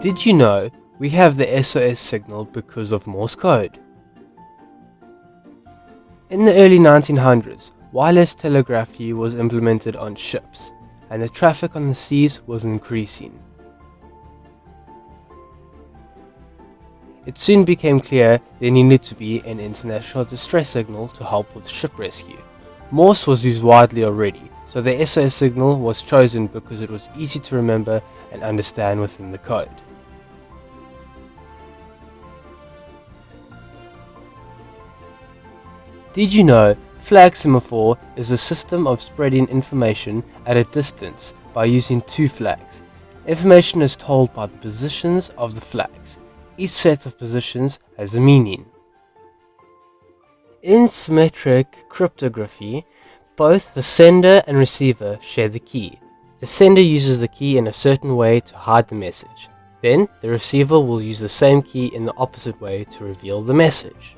Did you know we have the SOS signal because of Morse code? In the early 1900s, wireless telegraphy was implemented on ships, and the traffic on the seas was increasing. It soon became clear there needed to be an international distress signal to help with ship rescue. Morse was used widely already, so the SOS signal was chosen because it was easy to remember and understand within the code. Did you know flag semaphore is a system of spreading information at a distance by using two flags? Information is told by the positions of the flags. Each set of positions has a meaning. In symmetric cryptography, both the sender and receiver share the key. The sender uses the key in a certain way to hide the message. Then, the receiver will use the same key in the opposite way to reveal the message.